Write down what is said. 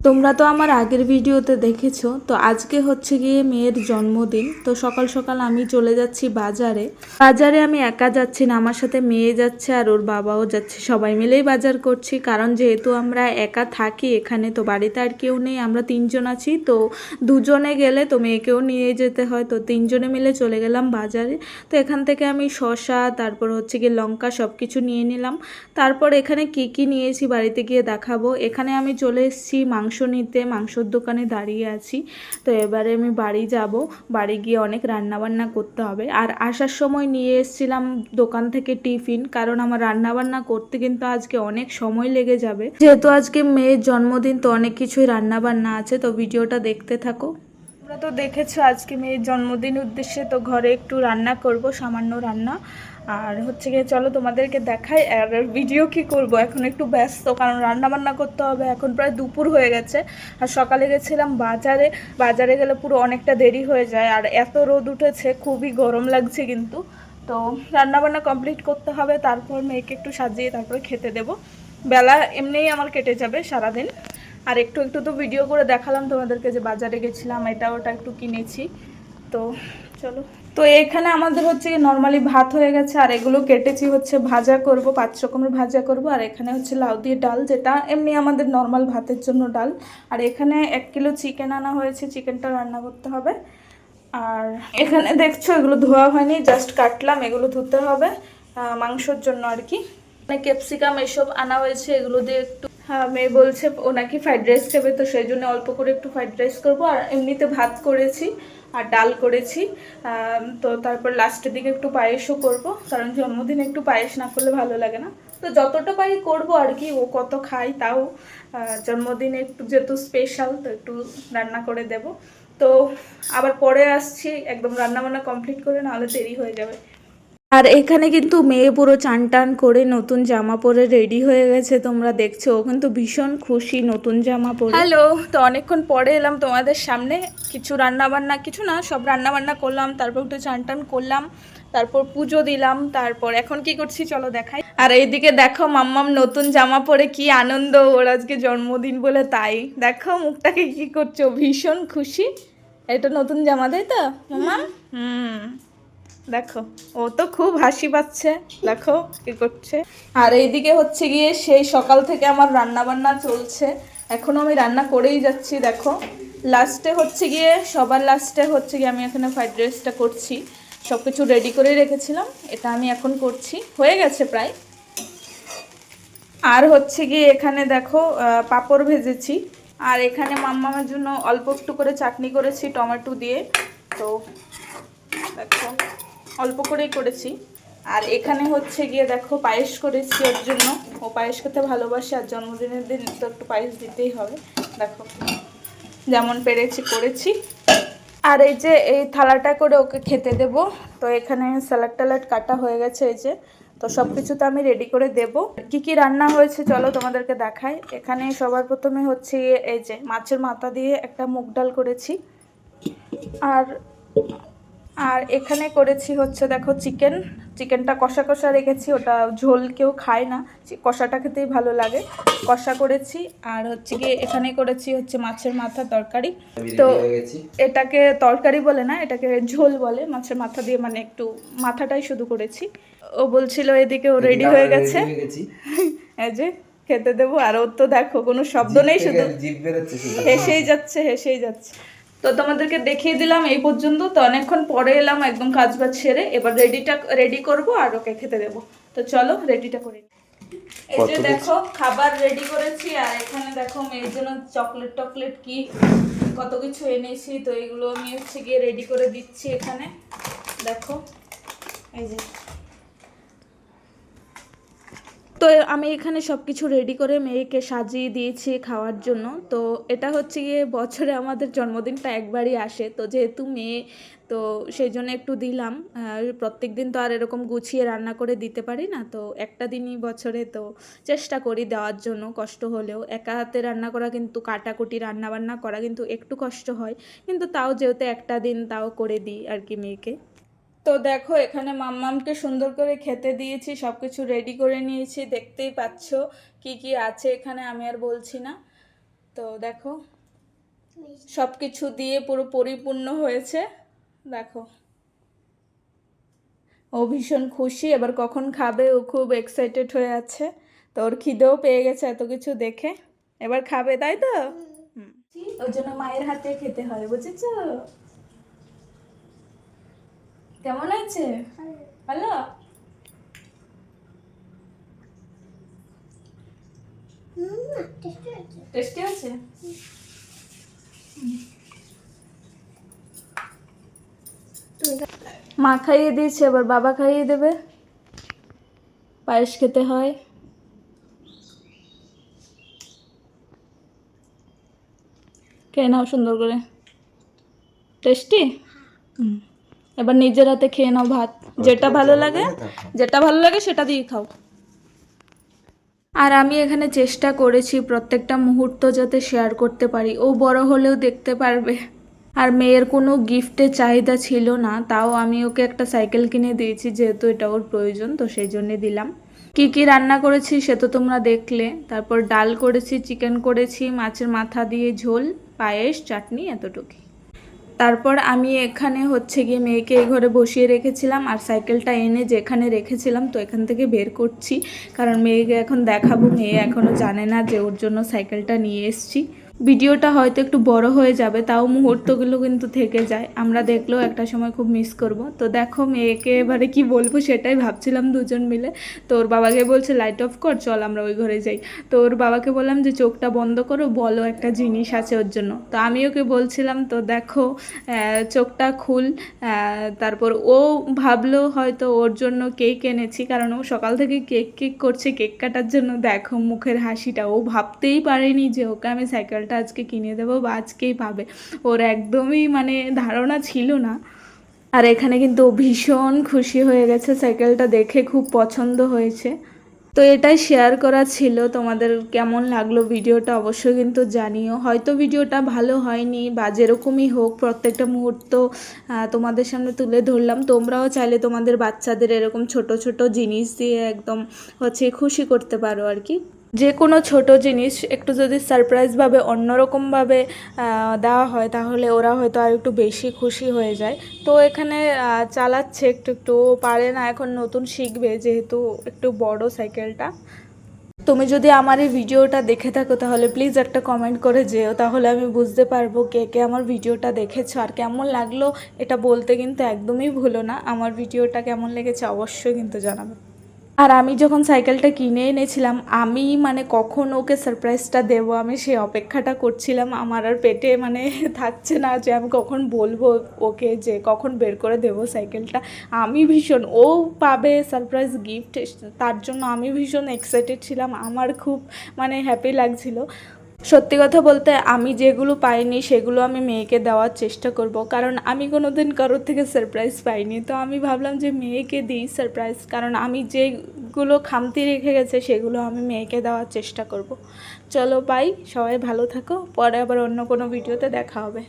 তোমরা তো আমার আগের ভিডিওতে দেখেছো। তো আজকে হচ্ছে গিয়ে মেয়ের জন্মদিন। তো সকাল সকাল আমি চলে যাচ্ছি বাজারে। বাজারে আমি একা যাচ্ছি না, আমার সাথে মেয়ে যাচ্ছে আর ওর বাবাও যাচ্ছে, সবাই মিলেই বাজার করছি। কারণ যেহেতু আমরা একা থাকি এখানে, তো বাড়িতে আর কেউ নেই, আমরা তিনজন আছি। তো দুজনে গেলে তো মেয়েকেও নিয়ে যেতে হয়, তো তিনজনে মিলে চলে গেলাম বাজারে। তো এখান থেকে আমি শসা, তারপর হচ্ছে গিয়ে লঙ্কা সব কিছু নিয়ে নিলাম। তারপর এখানে কি কি নিয়েছি বাড়িতে গিয়ে দেখাবো। এখানে আমি চলে এসেছি মাংস নিতে, মাংসর দোকানে দাঁড়িয়ে আছি। তো এবারে আমি বাড়ি যাব, বাড়ি গিয়ে অনেক রান্নাবান্না করতে হবে। আর আসার সময় নিয়ে এসেছিলাম দোকান থেকে টিফিন, কারণ আমার রান্নাবান্না করতে কিন্তু আজকে অনেক সময় লেগে যাবে, যেহেতু আজকে মেয়ের জন্মদিন। তো অনেক কিছুই রান্নাবান্না আছে, তো ভিডিওটা দেখতে থাকো। তোমরা তো দেখেছো আজকে মেয়ের জন্মদিন উদ্দেশ্যে তো ঘরে একটু রান্না করব, সামান্য রান্না। আর হচ্ছে গিয়ে চলো তোমাদেরকে দেখাই। আর ভিডিও কি করব, এখন একটু ব্যস্ত, কারণ রান্না বান্না করতে হবে। এখন প্রায় দুপুর হয়ে গেছে, আর সকালে গেছিলাম বাজারে। বাজারে গেলে পুরো অনেকটা দেরি হয়ে যায়, আর এত রোদ উঠেছে, খুবই গরম লাগছে কিন্তু। তো রান্না বান্না কমপ্লিট করতে হবে, তারপর মেয়েকে একটু সাজিয়ে তারপরে খেতে দেব। বেলা এমনিই আমার কেটে যাবে সারাদিন। আর একটু একটু তো ভিডিও করে দেখালাম তোমাদেরকে যে বাজারে গেছিলাম, এটা ওটা একটু কিনেছি। তো চলো। তো এখানে আমাদের হচ্ছে নর্মালি ভাত হয়ে গেছে, আর এগুলো কেটেছি হচ্ছে ভাজা করব, 5 রকমের ভাজা করব। আর এখানে হচ্ছে লাউ দিয়ে ডাল, যেটা এমনি আমাদের নর্মাল ভাতের জন্য ডাল। আর এখানে 1 কিলো চিকেন আনা হয়েছে, চিকেনটা রান্না করতে হবে। আর এখানে দেখছো এগুলো ধোয়া হয়নি, জাস্ট কাটলাম, এগুলো ধুতে হবে মাংসর জন্য আর কি। মানে ক্যাপসিকাম এসব আনা হয়েছে, এগুলো দিয়ে একটু, হ্যাঁ মেয়ে বলছে ও নাকি ফ্রাইড রাইস খাবে, তো সেই জন্য অল্প করে একটু ফ্রাইড রাইস করবো। আর এমনিতে ভাত করেছি আর ডাল করেছি। তো তারপর লাস্টের দিকে একটু পায়েসও করব, কারণ জন্মদিনে একটু পায়েস না করলে ভালো লাগে না। তো যতটা পারি করবো আর কি, ও কত খাই তাও। জন্মদিনে একটু যেহেতু স্পেশাল, তো একটু রান্না করে দেব। তো আবার পরে আসছি, একদম রান্নাবান্না কমপ্লিট করে, নাহলে দেরি হয়ে যাবে। আর এখানে কিন্তু মেয়ে পুরো চান টান করে নতুন জামা পরে রেডি হয়ে গেছে, তোমরা দেখছো। ও কিন্তু ভীষণ খুশি নতুন জামা পরে। হ্যালো, তো অনেকক্ষণ পরে এলাম তোমাদের সামনে। কিছু রান্নাবান্না, কিছু না, সব রান্নাবান্না করলাম, তারপর একটু চান টান করলাম, তারপর পুজো দিলাম। তারপর এখন কি করছি চলো দেখাই। আর এইদিকে দেখো মাম্মাম নতুন জামা পরে কি আনন্দ, ওর আজকে জন্মদিন বলে, তাই দেখো মুখটাকে কি করছো, ভীষণ খুশি। এটা নতুন জামা, তাই তো মাম্মাম? দেখো ও তো খুব হাসি পাচ্ছে, দেখো কি করছে। আর এইদিকে হচ্ছে গিয়ে সেই সকাল থেকে আমার রান্না বান্না চলছে, এখনো আমি রান্না করেই যাচ্ছি। দেখো লাস্টে হচ্ছে গিয়ে, সবার লাস্টে হচ্ছে গিয়ে আমি এখানে ফ্রাইড রাইসটা করছি। সব কিছু রেডি করেই রেখেছিলাম, এটা আমি এখন করছি, হয়ে গেছে প্রায়। আর হচ্ছে গিয়ে এখানে দেখো পাঁপড় ভেজেছি। আর এখানে মাম্মামের জন্য অল্প একটু করে চাটনি করেছি টমেটো দিয়ে। তো দেখো অল্প করেই করেছি। আর এখানে হচ্ছে গিয়ে দেখো পায়েস করেছি ওর জন্য, ও পায়েস খেতে ভালোবাসে, আর জন্মদিনের দিন তো একটু পায়েস দিতেই হবে। দেখো যেমন পেরেছি করেছি। আর এই যে এই থালাটা করে ওকে খেতে দেব। তো এখানে স্যালাড ট্যালাড কাটা হয়ে গেছে, এই যে। তো সব কিছু তো আমি রেডি করে দেব। কি কি রান্না হয়েছে চলো তোমাদেরকে দেখাই। এখানে সবার প্রথমে হচ্ছে এই যে মাছের মাথা দিয়ে একটা মুগ ডাল করেছি। আর আর এখানে করেছি হচ্ছে দেখো চিকেন, চিকেনটা কষা কষা রেখেছি, ওটা ঝোল কেউ খায় না, কষাটা খেতেই ভালো লাগে, কষা করেছি। আর হচ্ছে গিয়ে এখানে করেছি হচ্ছে মাছের মাথা তরকারি। তো এটাকে তরকারি বলে না, এটাকে ঝোল বলে, মাছের মাথা দিয়ে, মানে একটু মাথাটাই শুধু করেছি। ও বলছিল এদিকে ও রেডি হয়ে গেছে, এই যে খেতে দেবো। আর ওর তো দেখো কোনো শব্দ নেই, শুধু হেসেই যাচ্ছে হেসেই যাচ্ছে। তো তোমাদেরকে দেখিয়ে দিলাম এই পর্যন্ত। তো অনেকক্ষণ পরে এলাম একদম কাজ বাজ সেরে, এবার রেডি করব আর ওকে খেতে দেব। তো চলো রেডিটা করে। এই যে দেখো খাবার রেডি করেছি, আর এখানে দেখো মেয়ের জন্য চকলেট টকলেট কি কত কিছু এনেছি। তো এগুলো আমি হচ্ছে গিয়ে রেডি করে দিচ্ছি এখানে, দেখো এই যে। তো আমি এখানে সব কিছু রেডি করে মেয়েকে সাজিয়ে দিয়েছি খাওয়ার জন্য। তো এটা হচ্ছে গিয়ে বছরে আমাদের জন্মদিনটা একবারই আসে, তো যেহেতু মেয়ে, তো সেই জন্য একটু দিলাম। প্রত্যেক দিন তো আর এরকম গুছিয়ে রান্না করে দিতে পারি না, তো একটা দিনই বছরে, তো চেষ্টা করি দেওয়ার জন্য, কষ্ট হলেও। একা হাতে রান্না করা কিন্তু, কাটাকুটি রান্না বান্না করা কিন্তু একটু কষ্ট হয়, কিন্তু তাও যেহেতু একটা দিন, তাও করে দিই আর কি মেয়েকে। তো দেখো এখানে মাম্মামকে সুন্দর করে খেতে দিয়েছি, সব কিছু রেডি করে নিয়েছি, দেখতেই পাচ্ছ কি কি আছে এখানে, আমি আর বলছি না। তো দেখো সব কিছু দিয়ে পুরো পরিপূর্ণ হয়েছে। দেখো ও ভীষণ খুশি, এবার কখন খাবে ও খুব এক্সাইটেড হয়ে আছে। তো ওর খিদেও পেয়ে গেছে এত কিছু দেখে, এবার খাবে, তাই তো? ওই জন্য মায়ের হাতে খেতে হয়, বুঝেছ? কেমন আছে? ভালো? টেস্টি আছে? মা খাইয়ে দিয়েছে, এবার বাবা খাইয়ে দেবে। পায়েস খেতে হয়। খেয়ে নাও সুন্দর করে। টেস্টি? এবার নিজের হাতে খেয়ে নাও ভাত, যেটা ভালো লাগে, যেটা ভালো লাগে সেটা দিয়ে খাও। আর আমি এখানে চেষ্টা করেছি প্রত্যেকটা মুহূর্ত যাতে শেয়ার করতে পারি, ও বড় হলেও দেখতে পারবে। আর মেয়ের কোনো গিফটের চাহিদা ছিল না, তাও আমি ওকে একটা সাইকেল কিনে দিয়েছি, যেহেতু এটা ওর প্রয়োজন, তো সেই জন্যে দিলাম। কি কি রান্না করেছি সে তো তোমরা দেখলে। তারপর ডাল করেছি, চিকেন করেছি, মাছের মাথা দিয়ে ঝোল, পায়েস, চাটনি, এতটুকুই। তারপর আমি এখানে হচ্ছে গিয়ে মেয়েকে এই ঘরে বসিয়ে রেখেছিলাম, আর সাইকেলটা এনে যেখানে রেখেছিলাম তো এখান থেকে বের করছি, কারণ মেয়েকে এখন দেখাবো। মেয়ে এখনও জানে না যে ওর জন্য সাইকেলটা নিয়ে এসেছি। ভিডিওটা হয়তো একটু বড় হয়ে যাবে, তাও মুহূর্তগুলো কিন্তু থেকে যায়, আমরা দেখলেও একটা সময় খুব মিস করব। তো দেখো মেয়েকে এবারে কি বলবো সেটাই ভাবছিলাম দুজন মিলে। তো ওর বাবাকে বলছে লাইট অফ কর, চল আমরা ওই ঘরে যাই। তো ওর বাবাকে বললাম যে চোখটা বন্ধ করো, বলো একটা জিনিস আছে ওর জন্য। তো আমি ওকে বলছিলাম, তো দেখো চোখটা খুল। তারপর ও ভাবলো হয়তো ওর জন্য কেক এনেছি, কারণ ও সকাল থেকে কেক কেক করছে কেক কাটার জন্য। দেখো মুখের হাসিটা, ও ভাবতেই পারেনি যে ওকে আমি সাইকেলটা আজকে কিনে দেবো বা আজকেই পাবে, ওর একদমই মানে ধারণা ছিল না। আর এখানে কিন্তু ও ভীষণ খুশি হয়ে গেছে, সাইকেলটা দেখে খুব পছন্দ হয়েছে। তো এটাই শেয়ার করা ছিল। তোমাদের কেমন লাগলো ভিডিওটা অবশ্যই কিন্তু জানিও। হয়তো ভিডিওটা ভালো হয়নি বা যেরকমই হোক, প্রত্যেকটা মুহূর্ত তোমাদের সামনে তুলে ধরলাম। তোমরাও চাইলে তোমাদের বাচ্চাদের এরকম ছোট ছোট জিনিস দিয়ে একদম হচ্ছে খুশি করতে পারো আর কি। যে কোনো ছোট জিনিস একটু যদি সারপ্রাইজভাবে অন্যরকমভাবে দেওয়া হয়, তাহলে ওরা হয়তো আর একটু বেশি খুশি হয়ে যায়। তো এখানে চালাচ্ছে একটু একটু, ও পারে না এখন, নতুন শিখবে যেহেতু একটু বড় সাইকেলটা। তুমি যদি আমার এই ভিডিওটা দেখে থাকো তাহলে প্লিজ একটা কমেন্ট করে যেও, তাহলে আমি বুঝতে পারবো কে কে আমার ভিডিওটা দেখেছো আর কেমন লাগলো। এটা বলতে কিন্তু একদমই ভুলো না, আমার ভিডিওটা কেমন লেগেছে অবশ্যই কিন্তু জানাবে। আর আমি যখন সাইকেলটা কিনে এনেছিলাম, আমি মানে কখন ওকে সারপ্রাইজটা দেবো আমি সেই অপেক্ষাটা করছিলাম। আমার আর পেটে মানে থাকছে না যে আমি কখন বলবো ওকে যে কখন বের করে দেবো সাইকেলটা। আমি ভীষণ, ও পাবে সারপ্রাইজ গিফট, তার জন্য আমি ভীষণ এক্সাইটেড ছিলাম, আমার খুব মানে হ্যাপি লাগছিল। সত্যি কথা বলতে আমি যেগুলো পাইনি সেগুলো আমি মেয়েকে দেওয়ার চেষ্টা করব, কারণ আমি কোনো দিন কারোর থেকে সারপ্রাইজ পাইনি। তো আমি ভাবলাম যে মেয়েকে দিই সারপ্রাইজ, কারণ আমি যেগুলো খামতি রেখে গেছে সেগুলো আমি মেয়েকে দেওয়ার চেষ্টা করব। চলো বাই, সবাই ভালো থাকো, পরে আবার অন্য কোনো ভিডিওতে দেখা হবে।